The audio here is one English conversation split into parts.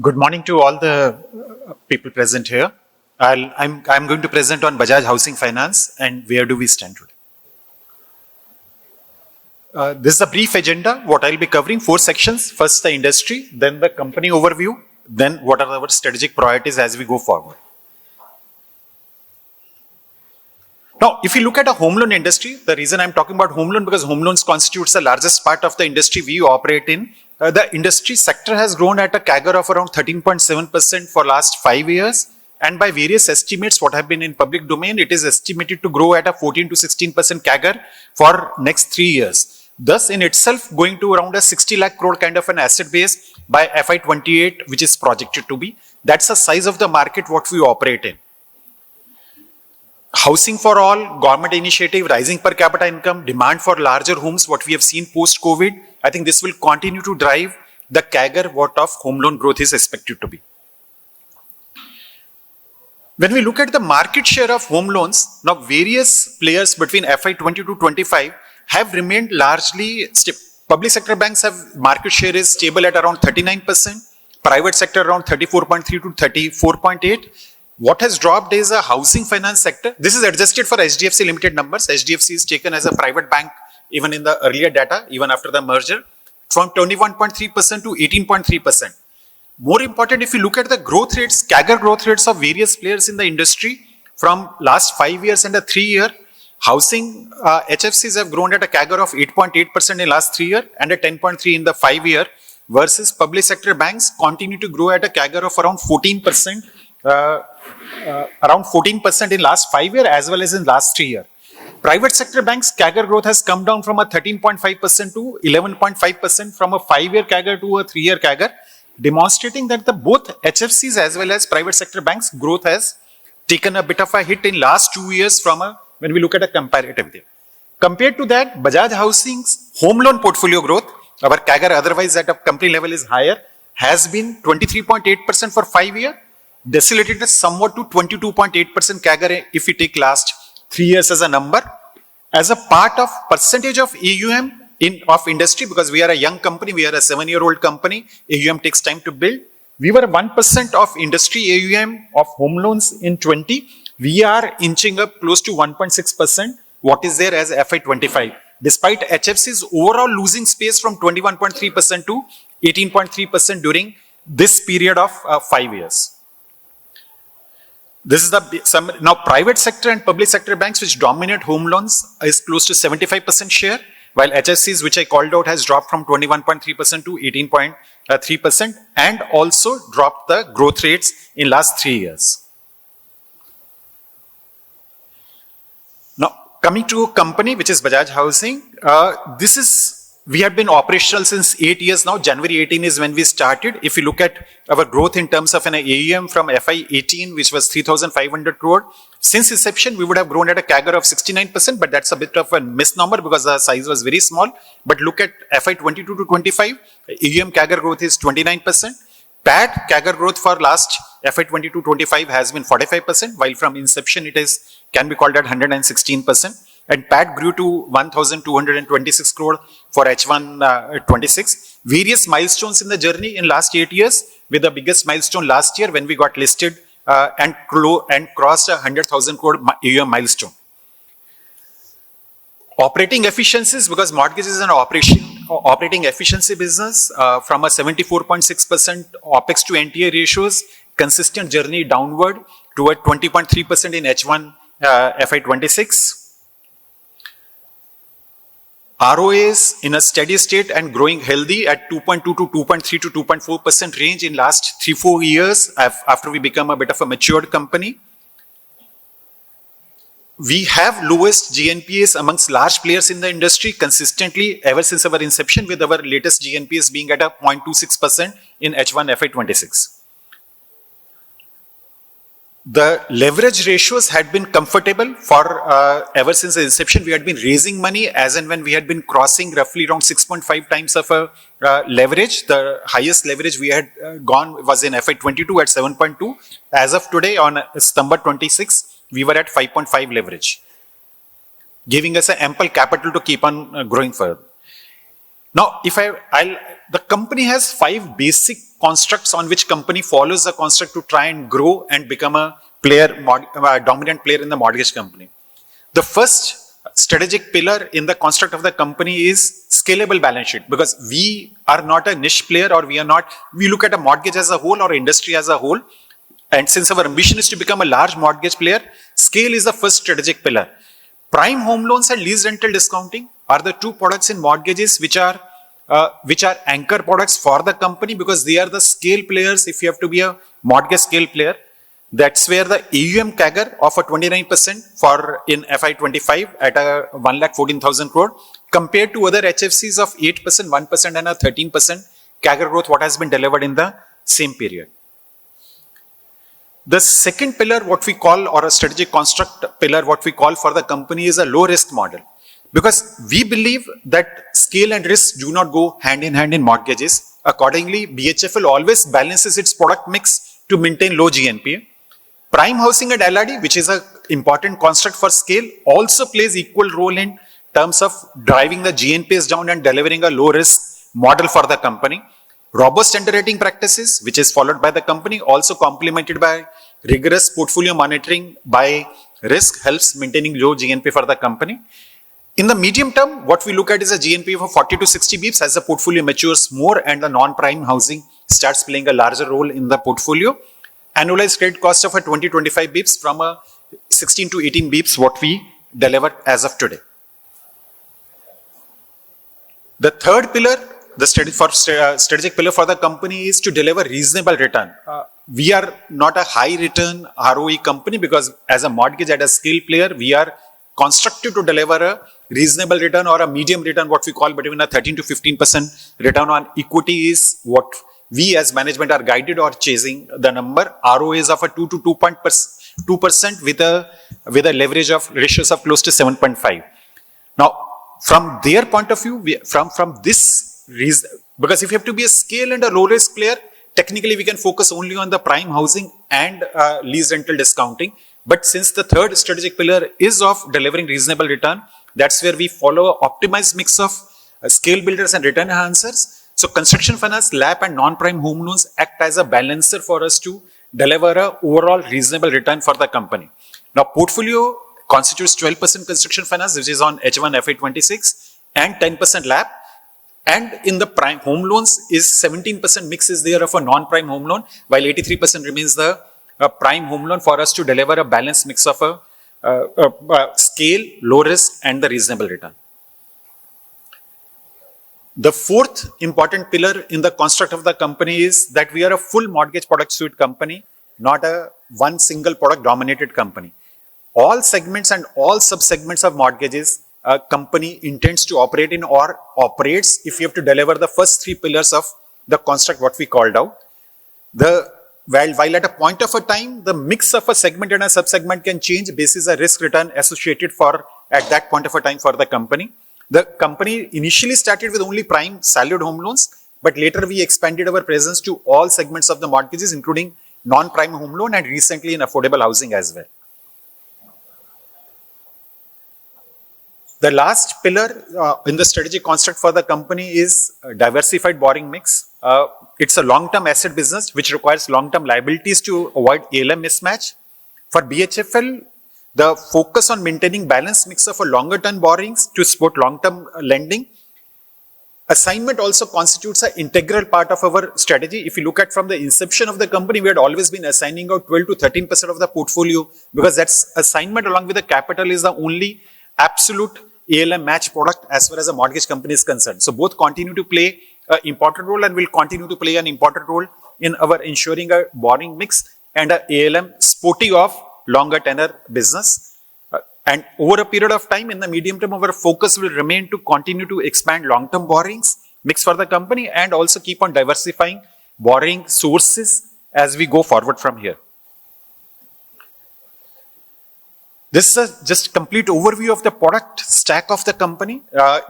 Good morning to all the people present here. I'm going to present on Bajaj Housing Finance and where do we stand today. This is a brief agenda. What I'll be covering, 4 sections. First, the industry, then the company overview, then what are our strategic priorities as we go forward. Now, if you look at a home loan industry, the reason I'm talking about home loan because home loans constitutes the largest part of the industry we operate in. The industry sector has grown at a CAGR of around 13.7% for last 5 years. And by various estimates, what have been in public domain, it is estimated to grow at a 14 to 16% CAGR for next 3 years. Thus, in itself, going to around a 60 lakh crore kind of an asset base by FY28, which is projected to be. That's the size of the market what we operate in. Housing for all, government initiative, rising per capita income, demand for larger homes, what we have seen post-COVID, I think this will continue to drive the CAGR what of home loan growth is expected to be. When we look at the market share of home loans, now various players between FY20 to 25 have remained largely stable. Public sector banks have market share is stable at around 39%, private sector around 34.3 to 34.8. What has dropped is a housing finance sector. This is adjusted for HDFC limited numbers. HDFC is taken as a private bank even in the earlier data, even after the merger, from 21.3% to 18.3%. More important, if you look at the growth rates, CAGR growth rates of various players in the industry from last 5 years and a 3 year, housing HFCs have grown at a CAGR of 8.8% in last 3 years and a 10.3% in the 5 year, versus public sector banks continue to grow at a CAGR of around 14%. Around 14% in last 5 years as well as in last 3 years. Private sector banks CAGR growth has come down from a 13.5% to 11.5% from a 5-year CAGR to a 3-year CAGR, demonstrating that the both HFCs as well as private sector banks growth has taken a bit of a hit in last 2 years from a, when we look at a comparatively. Compared to that, Bajaj Housing's home loan portfolio growth, our CAGR otherwise at a company level is higher, has been 23.8% for 5 years. Decelerated somewhat to 22.8% CAGR if we take last 3 years as a number. As a part of percentage of AUM of industry, because we are a young company, we are a 7-year-old company, AUM takes time to build. We were 1% of industry AUM of home loans in 20. We are inching up close to 1.6%, what is there as FY25. Despite HFC's overall losing space from 21.3% to 18.3% during this period of 5 years. This is the now private sector and public sector banks which dominate home loans is close to 75% share, while HFCs, which I called out, has dropped from 21.3% to 18.3% and also dropped the growth rates in last 3 years. Now coming to a company which is Bajaj Housing, we have been operational since 8 years now. January 18 is when we started. If you look at our growth in terms of an AUM from FY18, which was 3,500 crore, since inception, we would have grown at a CAGR of 69%, but that's a bit of a misnomer because the size was very small. But look at FY22 to 25, AUM CAGR growth is 29%. PAT CAGR growth for last FY22 25 has been 45%, while from inception it can be called at 116%. And PAT grew to 1,226 crore for H1 26. Various milestones in the journey in last 8 years, with the biggest milestone last year when we got listed and crossed 100,000 crore AUM milestone. Operating efficiencies, because mortgage is an operating efficiency business, from a 74.6% OPEX to NTA ratios, consistent journey downward to a 20.3% in H1 FY26. ROAs in a steady state and growing healthy at 2.2 to 2.3 to 2.4% range in last 3-4 years after we become a bit of a matured company. We have lowest GNPAs amongst large players in the industry consistently ever since our inception, with our latest GNPAs being at a 0.26% in H1 FY26. The leverage ratios had been comfortable for ever since the inception. We had been raising money as and when we had been crossing roughly around 6.5 times of a leverage. The highest leverage we had gone was in FY22 at 7.2. As of today on September 26, we were at 5.5 leverage, giving us an ample capital to keep on growing further. Now, the company has 5 basic constructs on which company follows the construct to try and grow and become a dominant player in the mortgage company. The first strategic pillar in the construct of the company is scalable balance sheet, because we are not a niche player, or we look at a mortgage as a whole or industry as a whole. And since our ambition is to become a large mortgage player, scale is the first strategic pillar. Prime home loans and lease rental discounting are the 2 products in mortgages which are anchor products for the company, because they are the scale players. If you have to be a mortgage scale player, that's where the AUM CAGR of a 29% for in FY25 at a 1,14,000 crore compared to other HFCs of 8%, 1% and a 13% CAGR growth what has been delivered in the same period. The second pillar, what we call, or a strategic construct pillar, what we call for the company is a low risk model. Because we believe that scale and risk do not go hand in hand in mortgages. Accordingly, BHFL always balances its product mix to maintain low GNPA. Prime housing and LRD, which is an important construct for scale, also plays equal role in terms of driving the GNPAs down and delivering a low risk model for the company. Robust underwriting practices, which is followed by the company, also complemented by rigorous portfolio monitoring by risk, helps maintaining low GNPA for the company. In the medium term, what we look at is a GNPA of 40 to 60 bips as the portfolio matures more and the non-prime housing starts playing a larger role in the portfolio. Annualized credit cost of a 20-25 bips from a 16 to 18 bips what we deliver as of today. The third pillar, the strategic pillar for the company is to deliver reasonable return. We are not a high return ROE company, because as a mortgage at a scale player, we are constructed to deliver a reasonable return or a medium return, what we call between a 13 to 15% return on equity is what we as management are guided or chasing the number. ROA is of a 2 to 2% with a leverage of ratios of close to 7.5. Now, from their point of view, from this reason, because if you have to be a scale and a low risk player, technically we can focus only on the prime housing and lease rental discounting. But since the third strategic pillar is of delivering reasonable return, that's where we follow an optimized mix of scale builders and return enhancers. So construction finance, LAP and non-prime home loans act as a balancer for us to deliver an overall reasonable return for the company. Now, portfolio constitutes 12% construction finance, which is on H1 FY26, and 10% LAP. And in the prime home loans is 17% mix is there of a non-prime home loan, while 83% remains the prime home loan for us to deliver a balanced mix of a scale, low risk and the reasonable return. The fourth important pillar in the construct of the company is that we are a full mortgage product suite company, not a one single product dominated company. All segments and all sub-segments of mortgages a company intends to operate in or operates if you have to deliver the first 3 pillars of the construct what we called out. While at a point of a time, the mix of a segment and a sub-segment can change basis a risk return associated at that point of a time for the company. The company initially started with only prime salaried home loans, but later we expanded our presence to all segments of the mortgages, including non-prime home loan and recently in affordable housing as well. The last pillar in the strategic construct for the company is diversified borrowing mix. It's a long-term asset business which requires long-term liabilities to avoid ALM mismatch. For BHFL, the focus on maintaining balanced mix of a longer-term borrowings to support long-term lending. Assignment also constitutes an integral part of our strategy. If you look at from the inception of the company, we had always been assigning out 12 to 13% of the portfolio, because that's assignment along with the capital is the only absolute ALM match product as far as a mortgage company is concerned. So both continue to play an important role and will continue to play an important role in our ensuring a borrowing mix and a ALM sporty of longer tenor business. And over a period of time in the medium term, our focus will remain to continue to expand long-term borrowings mix for the company and also keep on diversifying borrowing sources as we go forward from here. This is just complete overview of the product stack of the company.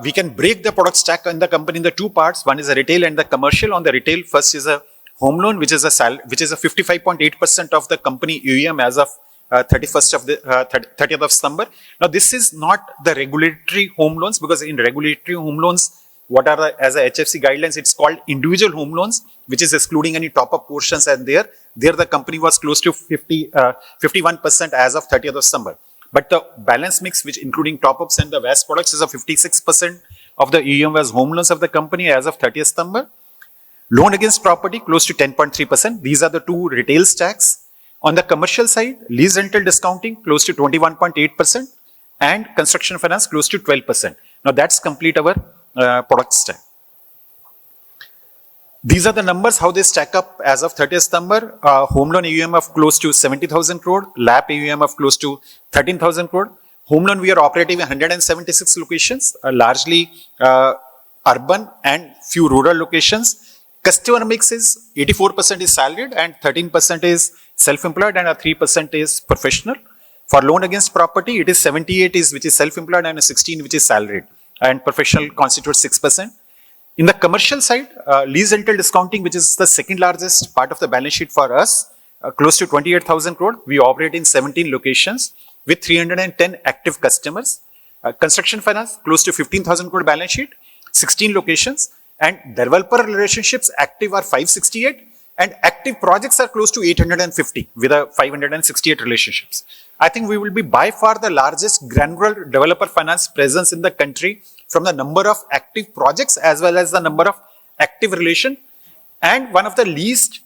We can break the product stack in the company into 2 parts. One is the retail and the commercial. On the retail, first is a home loan, which is a 55.8% of the company AUM as of 30th of September. Now, this is not the regulatory home loans, because in regulatory home loans, what are the, as a HFC guidelines, it's called individual home loans, which is excluding any top-up portions. And there the company was close to 51% as of 30th of December. But the balance mix, which including top-ups and the VAS products, is of 56% of the AUM was home loans of the company as of 30th September. Loan against property close to 10.3%. These are the two retail stacks. On the commercial side, lease rental discounting close to 21.8% and construction finance close to 12%. Now that's complete our product stack. These are the numbers, how they stack up as of 30th September. Home loan AUM of close to 70,000 crore, LAP AUM of close to 13,000 crore. Home loan, we are operating in 176 locations, largely urban and few rural locations. Customer mix is 84% is salaried and 13% is self-employed and 3% is professional. For loan against property, it is 78 is which is self-employed and 16 which is salaried, and professional constitutes 6%. In the commercial side, lease rental discounting, which is the second largest part of the balance sheet for us, close to 28,000 crore. We operate in 17 locations with 310 active customers. Construction finance, close to 15,000 crore balance sheet, 16 locations, and developer relationships active are 568 and active projects are close to 850 with a 568 relationships. I think we will be by far the largest granular developer finance presence in the country from the number of active projects as well as the number of active relation, and one of the least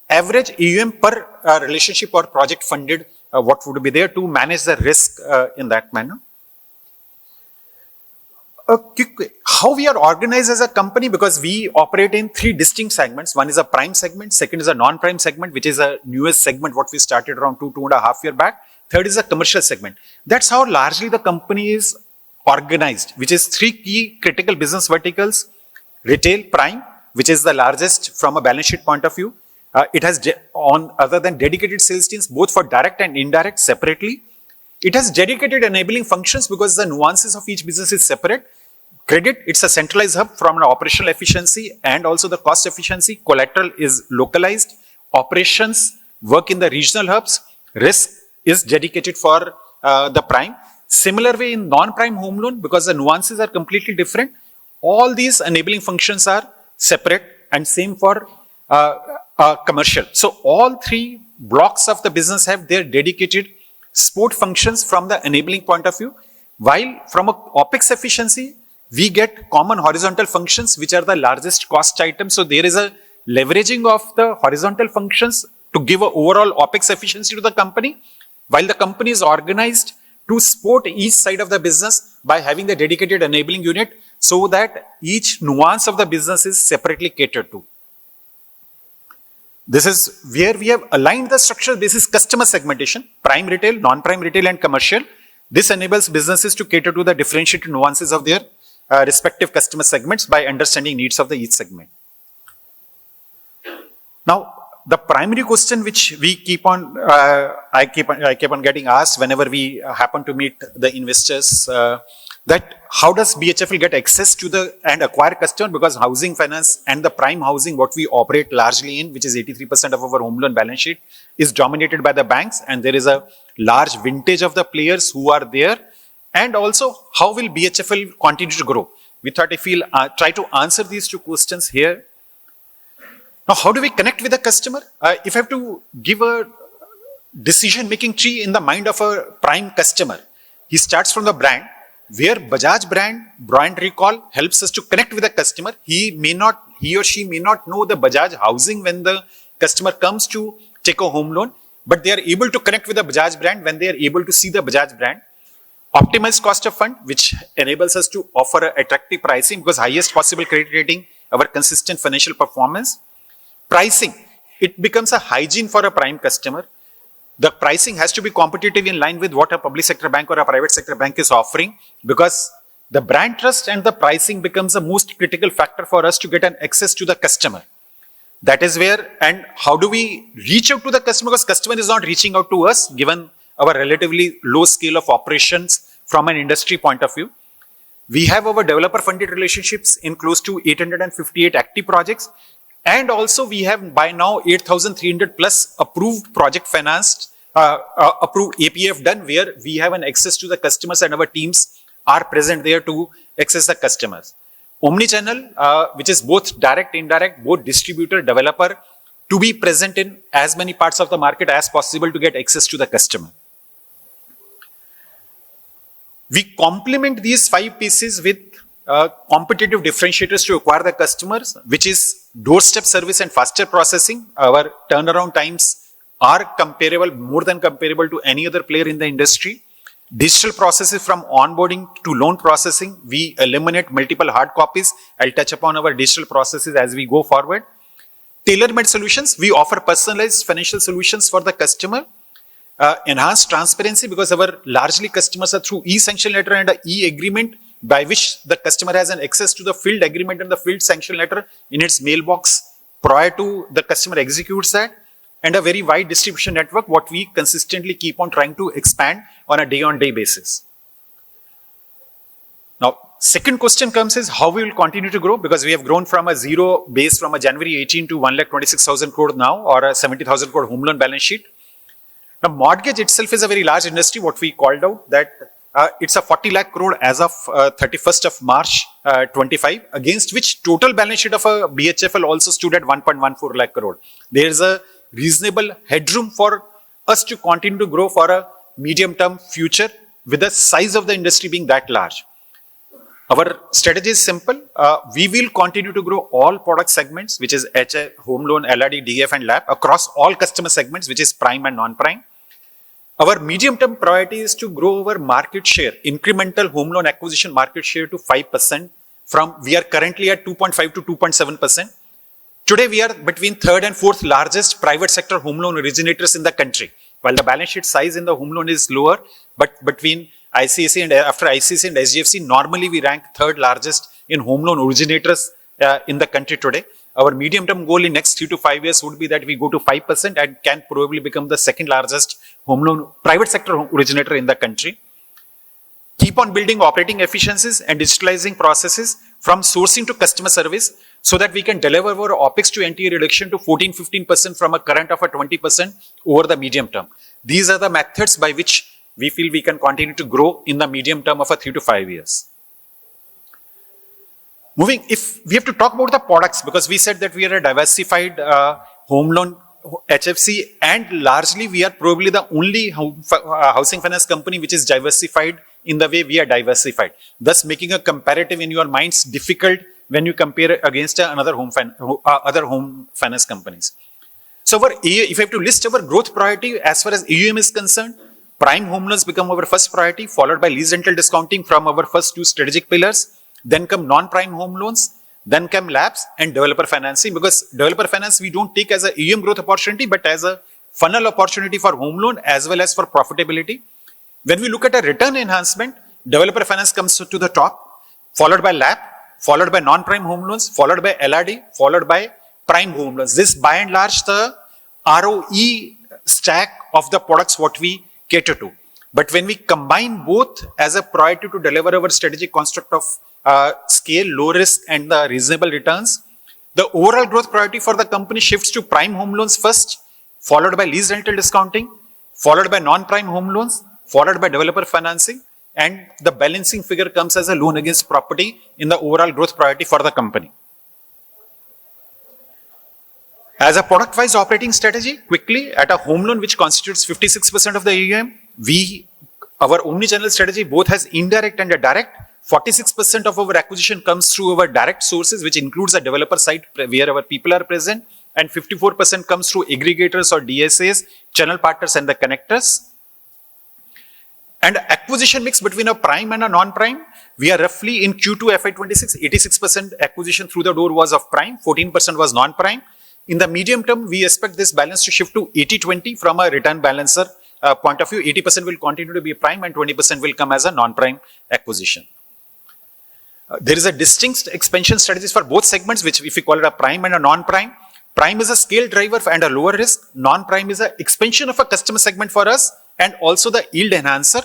average AUM per relationship or project funded, what would be there to manage the risk in that manner. How we are organized as a company, because we operate in three distinct segments. One is a prime segment, second is a non-prime segment, which is a newest segment what we started around 2.5 years back. Third is a commercial segment. That's how largely the company is organized, which is three key critical business verticals: retail, prime, which is the largest from a balance sheet point of view. It has other than dedicated sales teams, both for direct and indirect separately. It has dedicated enabling functions because the nuances of each business is separate. Credit, it's a centralized hub from an operational efficiency and also the cost efficiency. Collateral is localized. Operations work in the regional hubs. Risk is dedicated for the prime. Similar way in non-prime home loan, because the nuances are completely different. All these enabling functions are separate, and same for commercial. So all three blocks of the business have their dedicated support functions from the enabling point of view. While from a OPEX efficiency, we get common horizontal functions, which are the largest cost items. So there is a leveraging of the horizontal functions to give an overall OPEX efficiency to the company, while the company is organized to support each side of the business by having the dedicated enabling unit so that each nuance of the business is separately catered to. This is where we have aligned the structure. This is customer segmentation: prime retail, non-prime retail, and commercial. This enables businesses to cater to the differentiated nuances of their respective customer segments by understanding needs of the each segment. Now, the primary question which we keep on, I keep on getting asked whenever we happen to meet the investors, that how does BHFL get access to the and acquire customer, because housing finance and the prime housing what we operate largely in, which is 83% of our home loan balance sheet, is dominated by the banks, and there is a large vintage of the players who are there. And also, how will BHFL continue to grow? We thought if we'll try to answer these two questions here. Now, how do we connect with the customer? If I have to give a decision-making tree in the mind of a prime customer, he starts from the brand, where Bajaj brand recall helps us to connect with the customer. He or she may not know the Bajaj housing when the customer comes to take a home loan, but they are able to connect with the Bajaj brand when they are able to see the Bajaj brand. Optimized cost of fund, which enables us to offer attractive pricing because highest possible credit rating, our consistent financial performance. Pricing, it becomes a hygiene for a prime customer. The pricing has to be competitive in line with what a public sector bank or a private sector bank is offering, because the brand trust and the pricing becomes the most critical factor for us to get an access to the customer. That is where, and how do we reach out to the customer, because customer is not reaching out to us given our relatively low scale of operations from an industry point of view. We have our developer funded relationships in close to 858 active projects. And also we have by now 8,300 plus approved project financed, approved APF done, where we have an access to the customers and our teams are present there to access the customers. Omni-channel, which is both direct, indirect, both distributor, developer, to be present in as many parts of the market as possible to get access to the customer. We complement these 5 pieces with competitive differentiators to acquire the customers, which is doorstep service and faster processing. Our turnaround times are comparable, more than comparable to any other player in the industry. Digital processes from onboarding to loan processing, we eliminate multiple hard copies. I'll touch upon our digital processes as we go forward. Tailor-made solutions, we offer personalized financial solutions for the customer. Enhanced transparency, because our largely customers are through e-sanction letter and a e-agreement by which the customer has an access to the filled agreement and the filled sanction letter in its mailbox prior to the customer executes that, and a very wide distribution network, what we consistently keep on trying to expand on a day-on-day basis. Now, second question comes is how we will continue to grow, because we have grown from a zero base from a January 18 to 1,26,000 crore now, or a 70,000 crore home loan balance sheet. Now, mortgage itself is a very large industry, what we called out that it's a 40 lakh crore as of 31st of March 25, against which total balance sheet of a BHFL also stood at 1.14 lakh crore. There is a reasonable headroom for us to continue to grow for a medium-term future with the size of the industry being that large. Our strategy is simple. We will continue to grow all product segments, which is HA, home loan, LRD, DF and LAP across all customer segments, which is prime and non-prime. Our medium-term priority is to grow our market share, incremental home loan acquisition market share to 5% from, we are currently at 2.5 to 2.7%. Today, we are between third and fourth largest private sector home loan originators in the country. While the balance sheet size in the home loan is lower, but between ICICI and after ICICI and SGFC, normally we rank third largest in home loan originators in the country today. Our medium-term goal in next 3 to 5 years would be that we go to 5% and can probably become the second largest home loan private sector originator in the country. Keep on building operating efficiencies and digitalizing processes from sourcing to customer service so that we can deliver our OPEX to NTA reduction to 14-15% from a current of a 20% over the medium term. These are the methods by which we feel we can continue to grow in the medium term of a 3 to 5 years. Moving, if we have to talk about the products, because we said that we are a diversified home loan HFC, and largely we are probably the only housing finance company which is diversified in the way we are diversified, thus making a comparative in your minds difficult when you compare it against another other home finance companies. So if I have to list our growth priority as far as AUM is concerned, prime home loans become our first priority, followed by lease rental discounting from our first 2 strategic pillars. Then come non-prime home loans, then come LAPs and developer financing, because developer finance we don't take as a AUM growth opportunity, but as a funnel opportunity for home loan as well as for profitability. When we look at a return enhancement, developer finance comes to the top, followed by LAP, followed by non-prime home loans, followed by LRD, followed by prime home loans. This by and large the ROE stack of the products what we cater to. But when we combine both as a priority to deliver our strategic construct of scale, low risk and the reasonable returns, the overall growth priority for the company shifts to prime home loans first, followed by lease rental discounting, followed by non-prime home loans, followed by developer financing, and the balancing figure comes as a loan against property in the overall growth priority for the company. As a product-wise operating strategy, quickly at a home loan which constitutes 56% of the AUM, our omni-channel strategy both has indirect and a direct. 46% of our acquisition comes through our direct sources, which includes a developer site where our people are present, and 54% comes through aggregators or DSAs, channel partners and the connectors. And acquisition mix between a prime and a non-prime, we are roughly in Q2 FY26, 86% acquisition through the door was of prime, 14% was non-prime. In the medium term, we expect this balance to shift to 80-20 from a return balancer point of view. 80% will continue to be prime and 20% will come as a non-prime acquisition. There is a distinct expansion strategies for both segments, which if we call it a prime and a non-prime. Prime is a scale driver and a lower risk. Non-prime is an expansion of a customer segment for us and also the yield enhancer.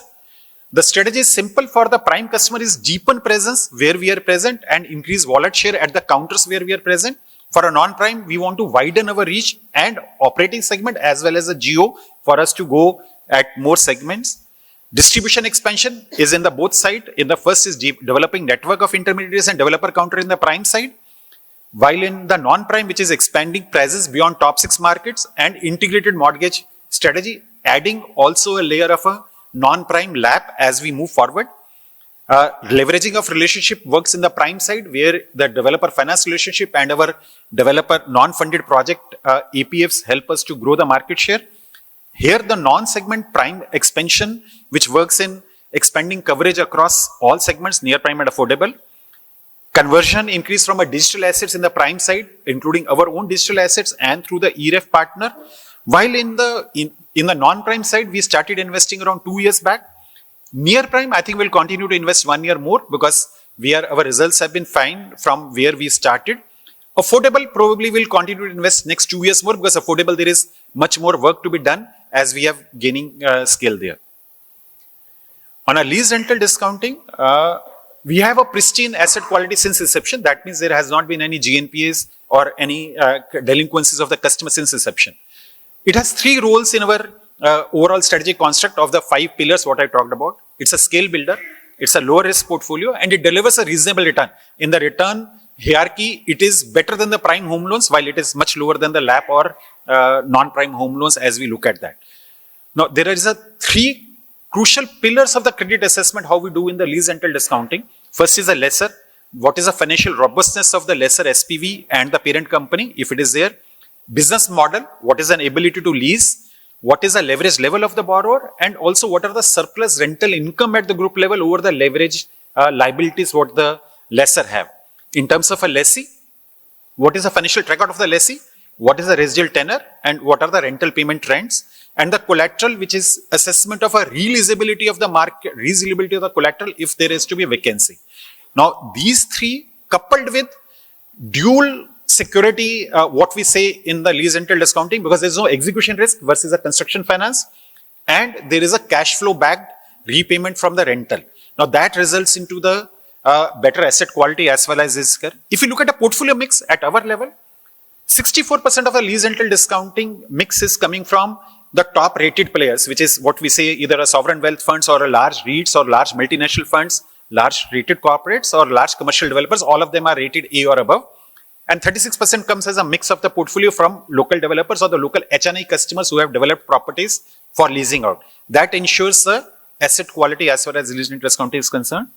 The strategy is simple for the prime customer is deepen presence where we are present and increase wallet share at the counters where we are present. For a non-prime, we want to widen our reach and operating segment as well as a geo for us to go at more segments. Distribution expansion is in the both side. In the first is developing network of intermediaries and developer counter in the prime side. While in the non-prime, which is expanding presence beyond top 6 markets and integrated mortgage strategy, adding also a layer of a non-prime LAP as we move forward. Leveraging of relationship works in the prime side where the developer finance relationship and our developer non-funded project APFs help us to grow the market share. Here the non-segment prime expansion which works in expanding coverage across all segments near prime and affordable. Conversion increase from a digital assets in the prime side including our own digital assets and through the EREF partner. While in the non-prime side we started investing around 2 years back. Near prime, I think we'll continue to invest 1 year more because our results have been fine from where we started. Affordable probably will continue to invest next 2 years more because affordable there is much more work to be done as we have gaining scale there. On a lease rental discounting, we have a pristine asset quality since inception. That means there has not been any GNPAs or any delinquencies of the customer since inception. It has 3 roles in our overall strategic construct of the 5 pillars what I talked about. It's a scale builder, it's a lower risk portfolio and it delivers a reasonable return. In the return hierarchy, it is better than the prime home loans while it is much lower than the LAP or non-prime home loans as we look at that. Now there is a 3 crucial pillars of the credit assessment how we do in the lease rental discounting. First is a lessor. What is the financial robustness of the lessor SPV and the parent company if it is there. Business model, what is an ability to lease. What is the leverage level of the borrower and also what are the surplus rental income at the group level over the leverage liabilities what the lessor have. In terms of a lessee, what is the financial track record of the lessee, what is the residual tenor and what are the rental payment trends and the collateral which is assessment of a releasability of the market, releasability of the collateral if there is to be a vacancy. Now these 3 coupled with dual security, what we say in the lease rental discounting because there is no execution risk versus a construction finance and there is a cash flow backed repayment from the rental. Now that results into the better asset quality as well as risk. If you look at the portfolio mix at our level, 64% of the lease rental discounting mix is coming from the top rated players which is what we say either a sovereign wealth funds or a large REITs or large multinational funds, large rated corporates or large commercial developers, all of them are rated A or above. And 36% comes as a mix of the portfolio from local developers or the local HNI customers who have developed properties for leasing out. That ensures the asset quality as far as lease rental discounting is concerned.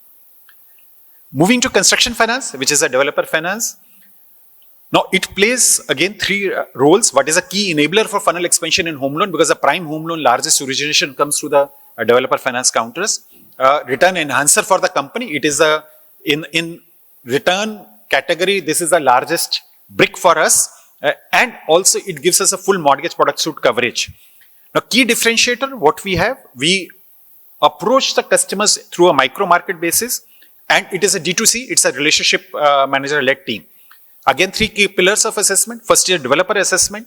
Moving to construction finance, which is a developer finance. Now it plays again 3 roles. What is a key enabler for funnel expansion in home loan because the prime home loan largest origination comes through the developer finance counters. Return enhancer for the company. It is a in return category, this is the largest brick for us and also it gives us a full mortgage product suite coverage. Now key differentiator, what we have, we approach the customers through a micro market basis and it is a D2C, it's a relationship manager led team. Again 3 key pillars of assessment. First is developer assessment.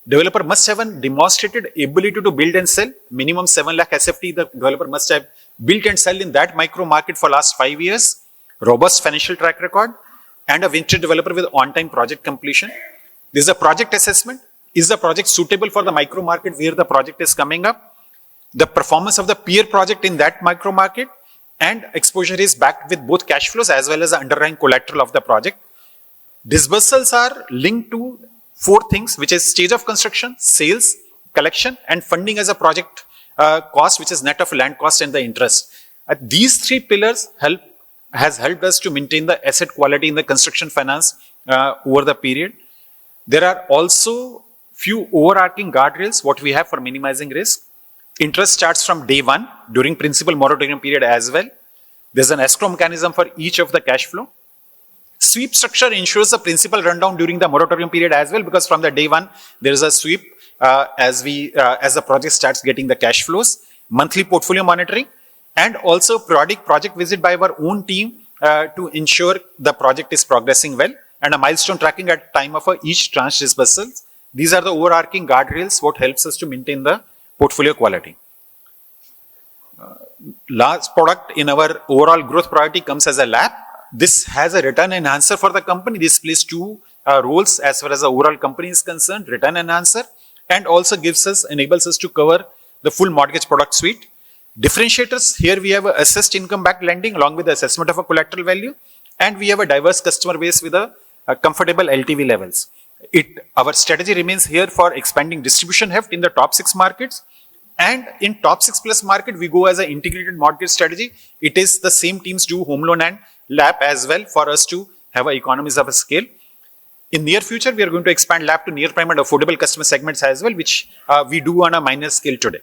Developer must have a demonstrated ability to build and sell. Minimum 7 lakh SFT the developer must have built and sell in that micro market for last 5 years. Robust financial track record. And a venture developer with on-time project completion. This is a project assessment. Is the project suitable for the micro market where the project is coming up? The performance of the peer project in that micro market and exposure is backed with both cash flows as well as the underlying collateral of the project. Disbursals are linked to 4 things which is stage of construction, sales, collection and funding as a project cost which is net of land cost and the interest. These 3 pillars has helped us to maintain the asset quality in the construction finance over the period. There are also few overarching guardrails what we have for minimizing risk. Interest starts from day 1 during principal moratorium period as well. There's an escrow mechanism for each of the cash flow. Sweep structure ensures the principal rundown during the moratorium period as well because from the day 1 there is a sweep as the project starts getting the cash flows. Monthly portfolio monitoring. And also periodic project visit by our own team to ensure the project is progressing well and a milestone tracking at time of each tranche dispersal. These are the overarching guardrails what helps us to maintain the portfolio quality. Last product in our overall growth priority comes as a LAP. This has a return enhancer for the company. This plays 2 roles as far as the overall company is concerned, return enhancer and also enables us to cover the full mortgage product suite. Differentiators, here we have a assessed income-backed lending along with the assessment of a collateral value, and we have a diverse customer base with a comfortable LTV levels. Our strategy remains here for expanding distribution heft in the top 6 markets, and in top 6 plus market, we go as an integrated mortgage strategy. It is the same teams do home loan and LAP as well for us to have economies of a scale. In near future, we are going to expand LAP to near prime and affordable customer segments as well, which we do on a minor scale today.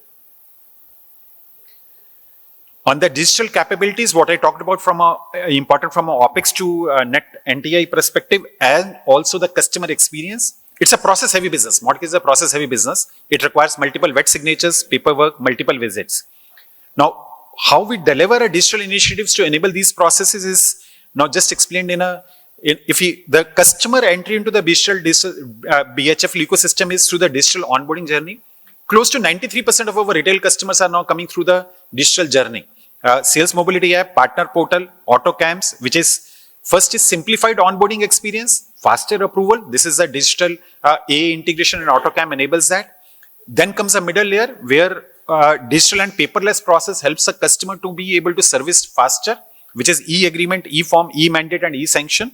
On the digital capabilities, what I talked about from important from a OPEX to net NTI perspective, and also the customer experience. It's a process heavy business. Mortgage is a process heavy business. It requires multiple wet signatures, paperwork, multiple visits. Now, how we deliver a digital initiatives to enable these processes is not just explained the customer entry into the digital BHF ecosystem is through the digital onboarding journey. Close to 93% of our retail customers are now coming through the digital journey. Sales mobility app, partner portal, auto camps, which is first is simplified onboarding experience, faster approval. This is a digital AA integration and AutoCam enables that. Then comes a middle layer where digital and paperless process helps a customer to be able to service faster, which is e-agreement, e-form, e-mandate and e-sanction.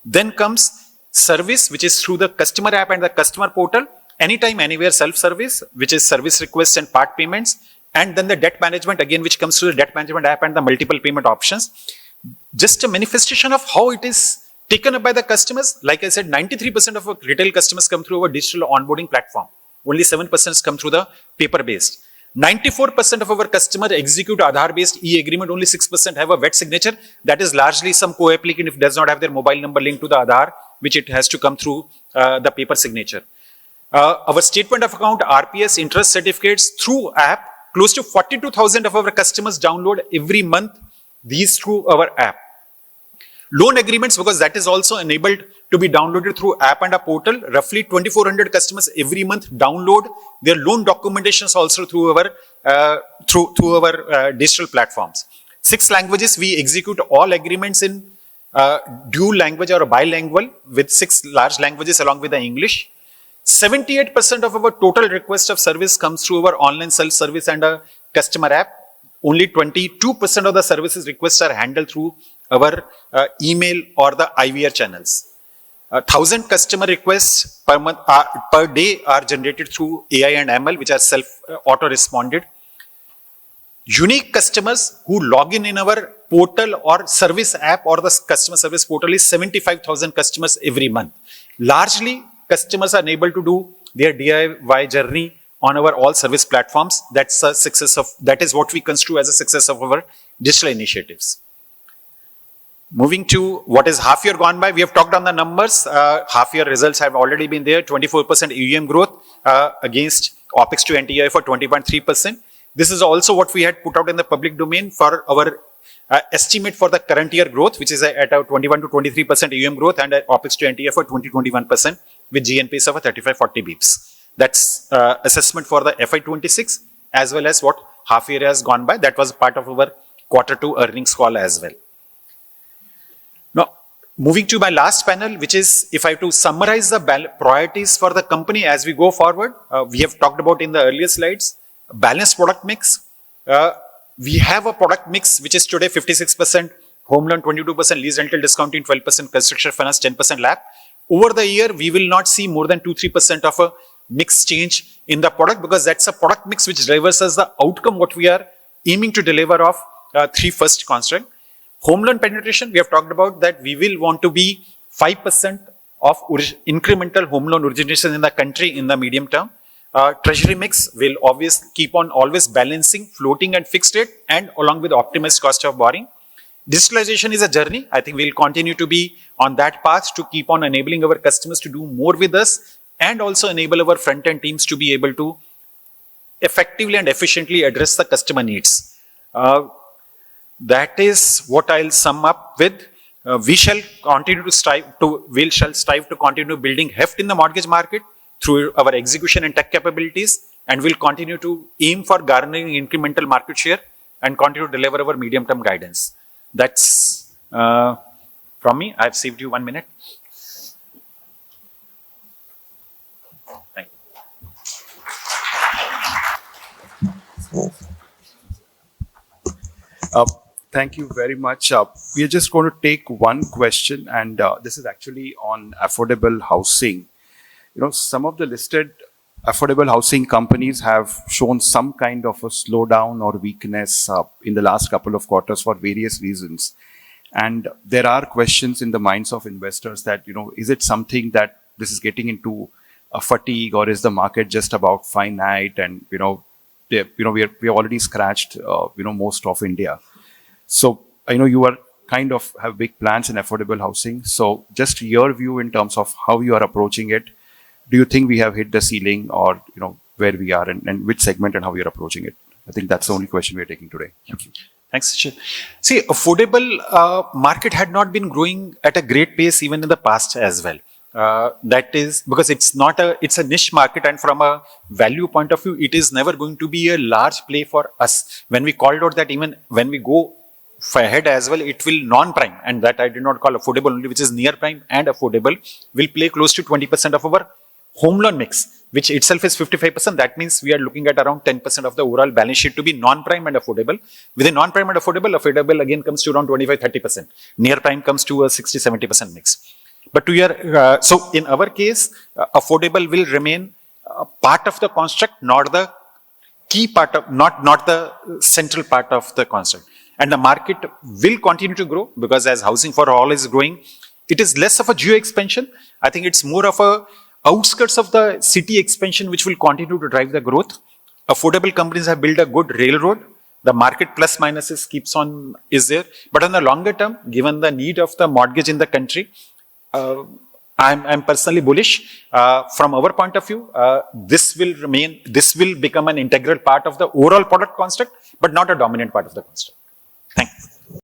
Then comes service, which is through the customer app and the customer portal, anytime, anywhere self-service, which is service requests and part payments. And then the debt management, again, which comes through the debt management app and the multiple payment options. Just a manifestation of how it is taken up by the customers. Like I said, 93% of our retail customers come through our digital onboarding platform. Only 7% come through the paper-based. 94% of our customers execute Aadhaar-based e-agreement. Only 6% have a wet signature. That is largely some co-applicant if does not have their mobile number linked to the Aadhaar, which it has to come through the paper signature. Our statement of account, RPS, interest certificates through app. Close to 42,000 of our customers download every month these through our app. Loan agreements, because that is also enabled to be downloaded through app and a portal. Roughly 2,400 customers every month download their loan documentations also through our digital platforms. 6 languages, we execute all agreements in dual language or bilingual with 6 large languages along with the English. 78% of our total request of service comes through our online self-service and a customer app. Only 22% of the services requests are handled through our email or the IVR channels. 1,000 customer requests per month per day are generated through AI and ML, which are auto-responded. Unique customers who log in our portal or service app or the customer service portal is 75,000 customers every month. Largely, customers are able to do their DIY journey on our all service platforms. That's a success of, that is what we construe as a success of our digital initiatives. Moving to what is half year gone by, we have talked on the numbers. Half year results have already been there. 24% AUM growth against OPEX to NTI for 20.3%. This is also what we had put out in the public domain for our estimate for the current year growth, which is at a 21 to 23% AUM growth and OPEX to NTI for 20-21% with GNPs of a 35-40 bips. That's assessment for the FY26 as well as what half year has gone by. That was part of our Q2 earnings call as well. Now, moving to my last panel, which is if I have to summarize the priorities for the company as we go forward, we have talked about in the earlier slides, balanced product mix. We have a product mix which is today 56% home loan, 22% lease rental discounting, 12% construction finance, 10% LAP. Over the year, we will not see more than 2-3% of a mix change in the product because that's a product mix which delivers us the outcome what we are aiming to deliver of 3 first construct. Home loan penetration, we have talked about that we will want to be 5% of incremental home loan origination in the country in the medium term. Treasury mix will obviously keep on always balancing floating and fixed rate and along with optimized cost of borrowing. Digitalization is a journey. I think we'll continue to be on that path to keep on enabling our customers to do more with us and also enable our front-end teams to be able to effectively and efficiently address the customer needs. That is what I'll sum up with. We shall strive to continue building heft in the mortgage market through our execution and tech capabilities, and we'll continue to aim for garnering incremental market share and continue to deliver our medium-term guidance. That's from me. I've saved you 1 minute. Thank you. Uh, Thank you very much. We are just going to take one question, and this is actually on affordable housing. Some of the listed affordable housing companies have shown some kind of a slowdown or weakness in the last couple of quarters for various reasons. And there are questions in the minds of investors that, is it something that this is getting into a fatigue, or is the market just about finite? And, we have already scratched, most of India. So I know you are kind of have big plans in affordable housing. So just your view in terms of how you are approaching it. Do you think we have hit the ceiling, or where we are, and which segment and how we are approaching it? I think that's the only question we are taking today. Thank you. Thanks, Sachin. See, affordable market had not been growing at a great pace even in the past as well. That is because it's a niche market, and from a value point of view, it is never going to be a large play for us. When we called out that even when we go ahead as well, it will non-prime, and that I did not call affordable only, which is near prime and affordable, will play close to 20% of our home loan mix, which itself is 55%. That means we are looking at around 10% of the overall balance sheet to be non-prime and affordable. Within non-prime and affordable again comes to around 25-30%. Near prime comes to a 60-70% mix. But so in our case, affordable will remain part of the construct, not the key part of, not the central part of the construct. And the market will continue to grow because as housing for all is growing, it is less of a geo expansion. I think it's more of a outskirts of the city expansion, which will continue to drive the growth. Affordable companies have built a good railroad. The market plus minuses is there. But on the longer term, given the need of the mortgage in the country, I'm personally bullish. From our point of view, this will become an integral part of the overall product construct, but not a dominant part of the construct. Thank you.